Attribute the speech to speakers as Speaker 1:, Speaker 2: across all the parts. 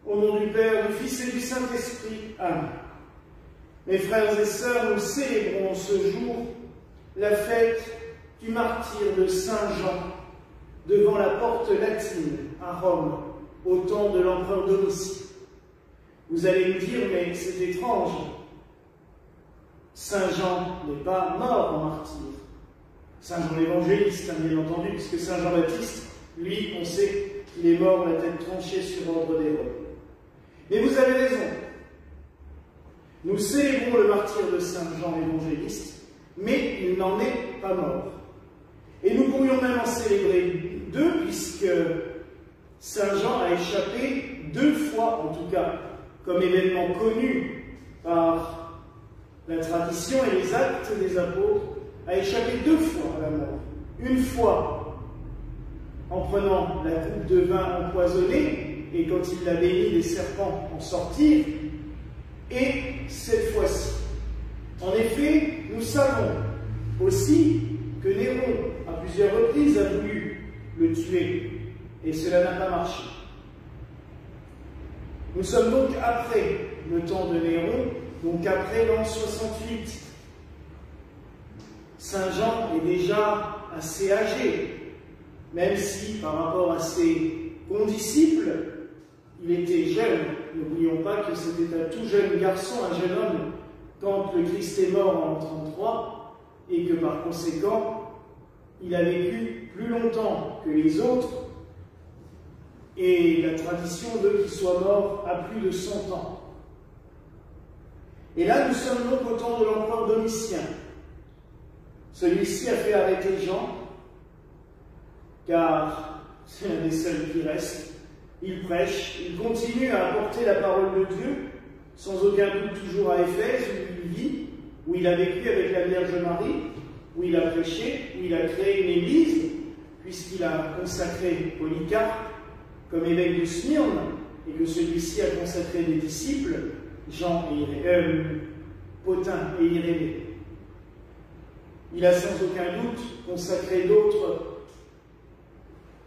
Speaker 1: Au nom du Père, du Fils et du Saint-Esprit. Amen. Mes frères et sœurs, nous célébrons ce jour la fête du martyre de Saint Jean devant la porte latine à Rome, au temps de l'empereur Domitie. Vous allez me dire, mais c'est étrange. Saint Jean n'est pas mort en martyr. Saint Jean l'évangéliste, bien entendu, puisque Saint Jean-Baptiste, lui, on sait qu'il est mort la tête tranchée sur ordre d'Hérode. Mais vous avez raison. Nous célébrons le martyre de Saint Jean l'évangéliste, mais il n'en est pas mort. Et nous pourrions même en célébrer deux, puisque Saint Jean a échappé deux fois, en tout cas, comme événement connu par la tradition et les actes des apôtres, a échappé deux fois à la mort. Une fois en prenant la coupe de vin empoisonnée, et quand il l'a béni, les serpents en sortirent, et cette fois-ci. En effet, nous savons aussi que Néron, à plusieurs reprises, a voulu le tuer, et cela n'a pas marché. Nous sommes donc après le temps de Néron, donc après l'an 68. Saint Jean est déjà assez âgé, même si par rapport à ses condisciples, il était jeune. N'oublions pas que c'était un tout jeune garçon, un jeune homme, quand le Christ est mort en 1933, et que par conséquent, il a vécu plus longtemps que les autres, et la tradition veut qu'il soit mort à plus de 100 ans. Et là, nous sommes donc au temps de l'empereur Domitien. Celui-ci a fait arrêter Jean, car c'est un des seuls qui reste. Il prêche, il continue à apporter la parole de Dieu, sans aucun doute toujours à Éphèse, où il vit, où il a vécu avec la Vierge Marie, où il a prêché, où il a créé une église, puisqu'il a consacré Polycarpe comme évêque de Smyrne, et que celui-ci a consacré des disciples, Pothin et Irénée. Il a sans aucun doute consacré d'autres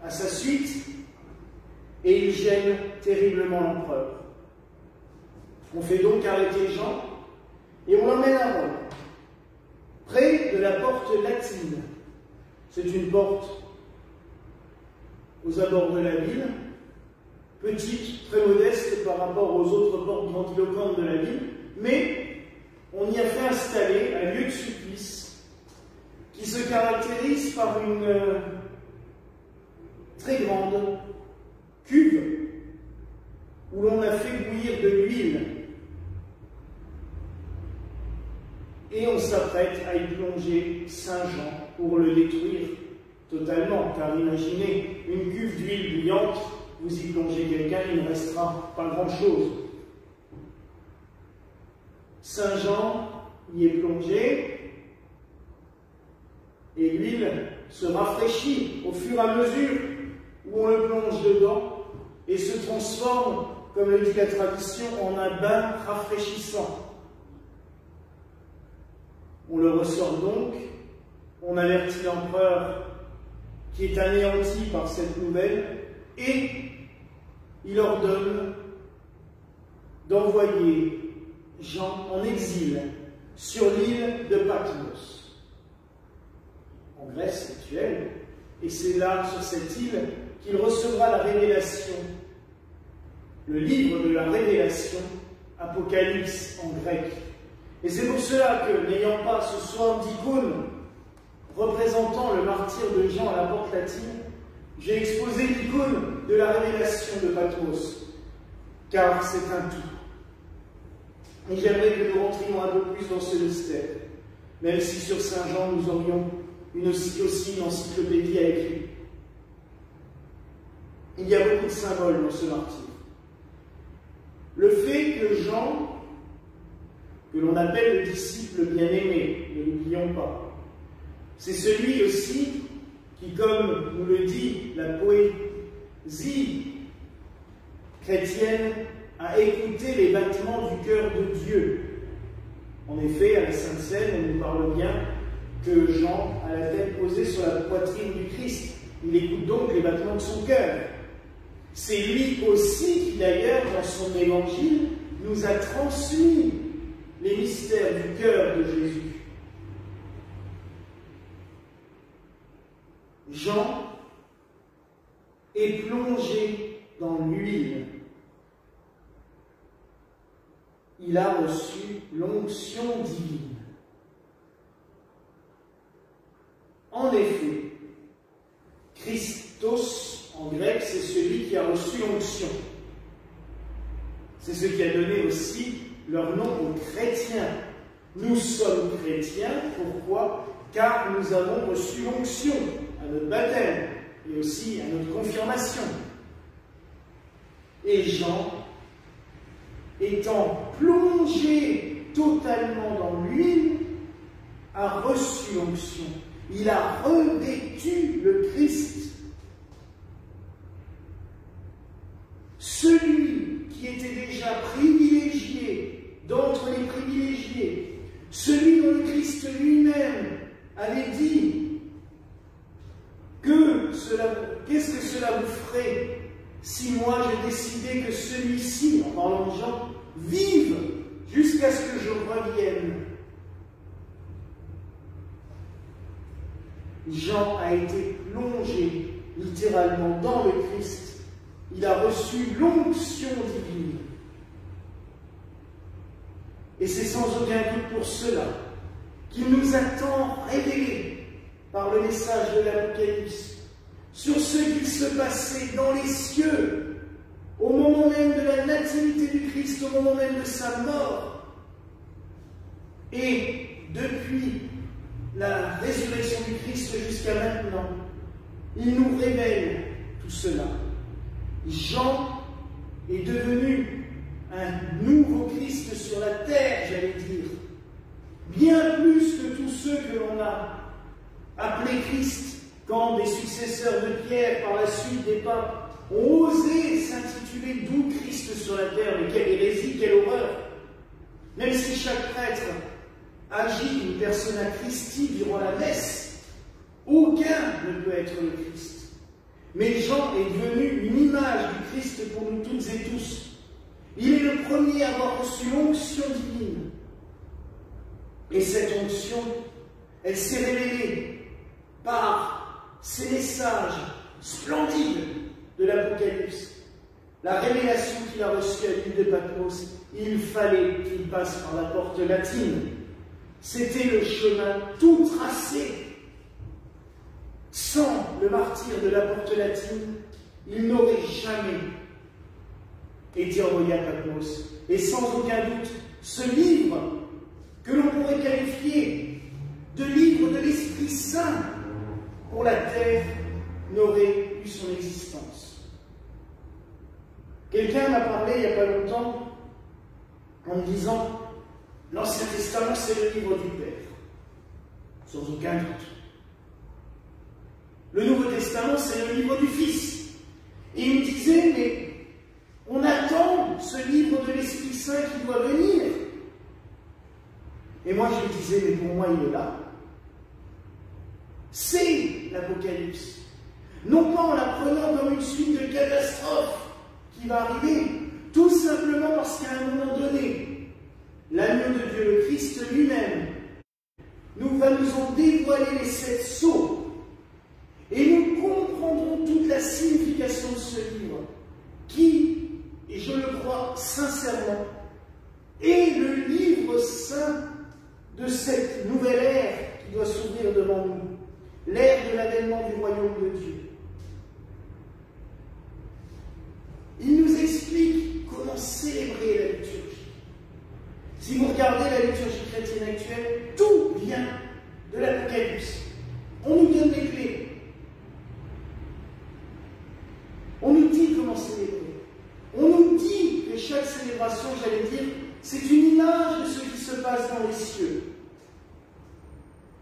Speaker 1: à sa suite, et il gêne terriblement l'empereur. On fait donc arrêter Jean, et on l'emmène à Rome, près de la porte latine. C'est une porte aux abords de la ville, petite, très modeste par rapport aux autres portes grandiloquentes de la ville, mais on y a fait installer un lieu de supplice qui se caractérise par une très grande cuve où l'on a fait bouillir de l'huile. Et on s'apprête à y plonger Saint Jean pour le détruire totalement, car imaginez une cuve d'huile bouillante, vous y plongez quelqu'un, il ne restera pas grand-chose. Saint Jean y est plongé, et l'huile se rafraîchit au fur et à mesure où on le plonge dedans, et se transforme, comme le dit la tradition, en un bain rafraîchissant. On le ressort donc, on avertit l'empereur qui est anéanti par cette nouvelle, et il ordonne d'envoyer Jean en exil sur l'île de Patmos, en Grèce actuelle, et c'est là, sur cette île, qu'il recevra la révélation, le livre de la révélation, Apocalypse en grec. Et c'est pour cela que, n'ayant pas ce soir d'icône représentant le martyre de Jean à la porte latine, j'ai exposé l'icône de la révélation de Patmos, car c'est un tout. Et j'aimerais que nous rentrions un peu plus dans ce mystère, même si sur Saint Jean nous aurions aussi une encyclopédie à écrire. Il y a beaucoup de symboles dans ce martyre. Le fait que Jean, que l'on appelle le disciple bien-aimé, ne l'oublions pas, c'est celui aussi qui, comme nous le dit la poésie chrétienne, a écouté les battements du cœur de Dieu. En effet, à la Sainte Seine, on nous parle bien que Jean a la tête posée sur la poitrine du Christ. Il écoute donc les battements de son cœur. C'est lui aussi qui, d'ailleurs, dans son évangile, nous a transmis les mystères du cœur de Jésus. Jean est plongé dans l'huile. Il a reçu l'onction divine. En effet, Christos, en grec, c'est celui qui a reçu l'onction. C'est ce qui a donné aussi leur nom aux chrétiens. Nous sommes chrétiens, pourquoi? Car nous avons reçu l'onction à notre baptême et aussi à notre confirmation. Et Jean, étant plongé totalement dans l'huile, a reçu l'onction. Il a revêtu le Christ. Celui qui était déjà privilégié d'entre les privilégiés, celui dont le Christ lui-même avait dit qu'est-ce que cela vous ferait si moi je décidais que celui-ci, en parlant de Jean, vive jusqu'à ce que je revienne. Jean a été plongé littéralement dans le Christ. Il a reçu l'onction divine. Et c'est sans aucun doute pour cela qu'il nous a tant révélé par le message de l'Apocalypse sur ce qu'il se passait dans les cieux au moment même de la nativité du Christ, au moment même de sa mort. Et depuis la résurrection du Christ jusqu'à maintenant, il nous révèle tout cela. Jean est devenu un nouveau Christ sur la terre, j'allais dire, bien plus que tous ceux que l'on a appelés Christ, quand des successeurs de Pierre, par la suite des papes, ont osé s'intituler doux Christ sur la terre. Mais quelle hérésie, quelle horreur! Même si chaque prêtre agit une persona Christi durant la messe, aucun ne peut être le Christ. Mais Jean est devenu une image du Christ pour nous toutes et tous. Il est le premier à avoir reçu l'onction divine. Et cette onction, elle s'est révélée par ces messages splendides de l'Apocalypse. La révélation qu'il a reçue à l'île de Patmos, il fallait qu'il passe par la porte latine. C'était le chemin tout tracé. Sans le martyre de la porte latine, il n'aurait jamais été envoyé à Patmos. Et sans aucun doute, ce livre, que l'on pourrait qualifier de livre de l'Esprit Saint pour la terre, n'aurait eu son existence. Quelqu'un m'a parlé il n'y a pas longtemps en me disant « L'Ancien Testament, c'est le livre du Père. » Sans aucun doute. Le Nouveau Testament, c'est le livre du Fils. Et il me disait, mais on attend ce livre de l'Esprit Saint qui doit venir. Et moi, je lui disais, mais pour moi, il est là. C'est l'Apocalypse. Non pas en la prenant comme une suite de catastrophes qui va arriver, tout simplement parce qu'à un moment donné, l'agneau de Dieu, le Christ lui-même, va nous en dévoiler les 7 sceaux. Et nous comprendrons toute la signification de ce livre, qui, et je le crois sincèrement, est le livre saint de cette nouvelle ère qui doit s'ouvrir devant nous, l'ère de l'avènement du royaume de Dieu. Il nous explique comment célébrer la liturgie. Si vous regardez la liturgie chrétienne actuelle, tout vient de l'Apocalypse. On nous donne les clés. On nous dit comment célébrer. On nous dit que chaque célébration, j'allais dire, c'est une image de ce qui se passe dans les cieux.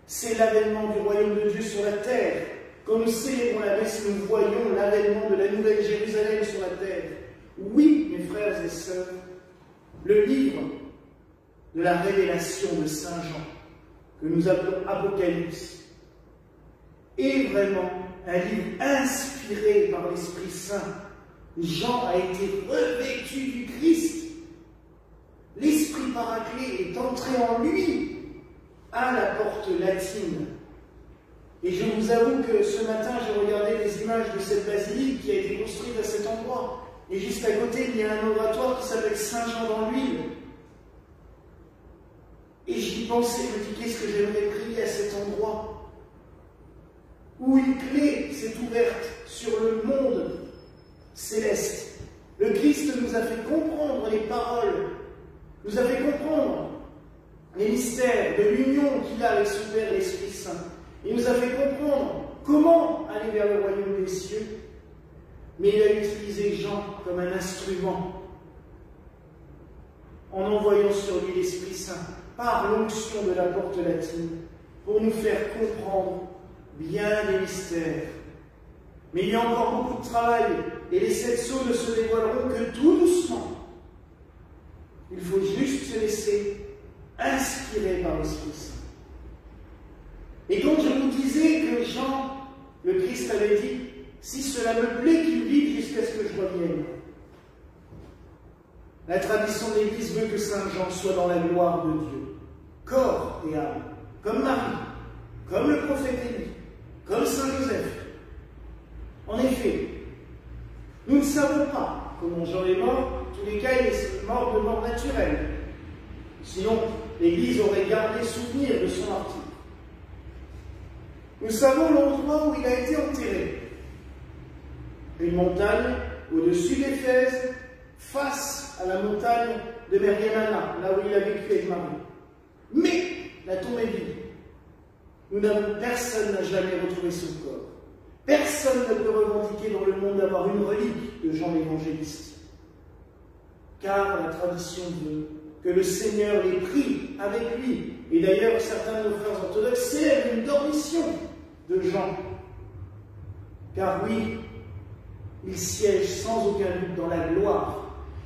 Speaker 1: C'est l'avènement du royaume de Dieu sur la terre. Quand nous célébrons la messe, nous voyons l'avènement de la nouvelle Jérusalem sur la terre. Oui, mes frères et sœurs, le livre de la révélation de Saint Jean, que nous appelons Apocalypse, est vraiment un livre inspiré par l'Esprit Saint. Jean a été revêtu du Christ. entrer en lui à la porte latine. Et je vous avoue que ce matin, j'ai regardé les images de cette basilique qui a été construite à cet endroit. Et juste à côté, il y a un oratoire qui s'appelle Saint-Jean dans l'huile. Et j'y pensais, je me dis, qu'est-ce que j'aimerais prier à cet endroit où une clé s'est ouverte sur le monde céleste. Le Christ nous a fait comprendre les paroles, nous a fait comprendre les mystères de l'union qu'il a avec son Père et l'Esprit Saint. Il nous a fait comprendre comment aller vers le royaume des cieux, mais il a utilisé Jean comme un instrument en envoyant sur lui l'Esprit Saint par l'onction de la porte latine pour nous faire comprendre bien des mystères. Mais il y a encore beaucoup de travail et les 7 sceaux ne se dévoileront que tout doucement. Il faut juste se laisser inspirer par l'Esprit Saint. Et donc je vous disais que Jean, le Christ avait dit, si cela me plaît qu'il vive jusqu'à ce que je revienne. La tradition de l'Église veut que Saint Jean soit dans la gloire de Dieu, corps et âme, comme Marie, comme le prophète Élie, comme Saint Joseph. En effet, nous ne savons pas comment Jean est mort, en tous les cas il est mort de mort naturelle. Sinon, l'Église aurait gardé souvenir de son martyre. Nous savons l'endroit où il a été enterré. Une montagne au-dessus d'Éphèse, face à la montagne de Meriamana, là où il a vécu avec Marie. Mais la tombe est vide. Personne n'a jamais retrouvé son corps. Personne ne peut revendiquer dans le monde d'avoir une relique de Jean l'Évangéliste. Car la tradition veut que le Seigneur l'ait pris avec lui. Et d'ailleurs, certains de nos frères orthodoxes célèbrent une dormition de Jean. Car oui, il siège sans aucun doute dans la gloire.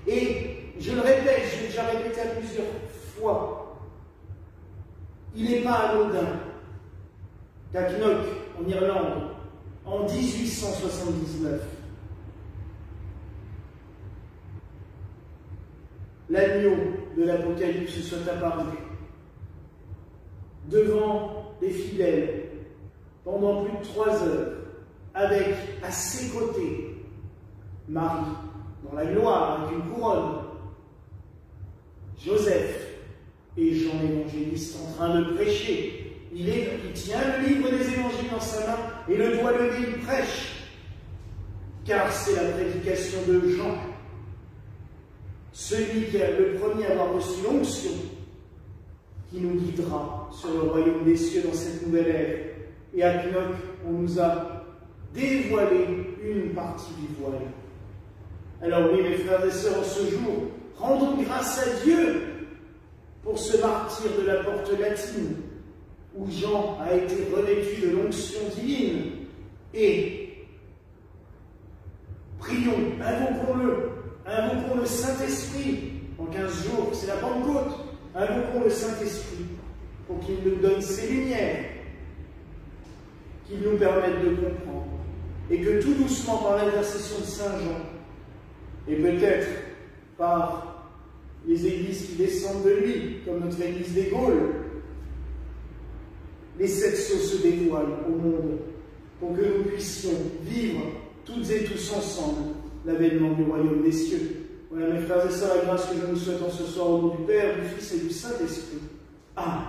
Speaker 1: Et je le répète, je l'ai déjà répété à plusieurs fois, il n'est pas anodin qu'à Knock, en Irlande, en 1879, l'agneau de l'Apocalypse soit apparu devant les fidèles pendant plus de 3 heures, avec à ses côtés Marie, dans la gloire, avec une couronne, Joseph et Jean l'Évangéliste en train de prêcher. Il tient le livre des évangiles dans sa main et le doigt levé, il prêche. Car c'est la prédication de Jean, celui qui est le premier à avoir reçu l'onction, qui nous guidera sur le royaume des cieux dans cette nouvelle ère. Et à Knock, on nous a dévoilé une partie du voile. Alors oui, mes frères et sœurs, en ce jour, rendons grâce à Dieu pour ce martyr de la porte latine, où Jean a été revêtu de l'onction divine. Et prions, invoquons le Saint-Esprit. En 15 jours, c'est la Pentecôte. Invoquons le Saint-Esprit pour qu'il nous donne ses lumières, qu'il nous permette de comprendre. Et que tout doucement, par l'intercession de Saint Jean, et peut-être par les églises qui descendent de lui, comme notre église des Gaules, les 7 sceaux se dévoilent au monde pour que nous puissions vivre toutes et tous ensemble l'avènement du royaume des cieux. Voilà, mes frères et sœurs, la grâce que je nous souhaite en ce soir au nom du Père, du Fils et du Saint-Esprit. Amen.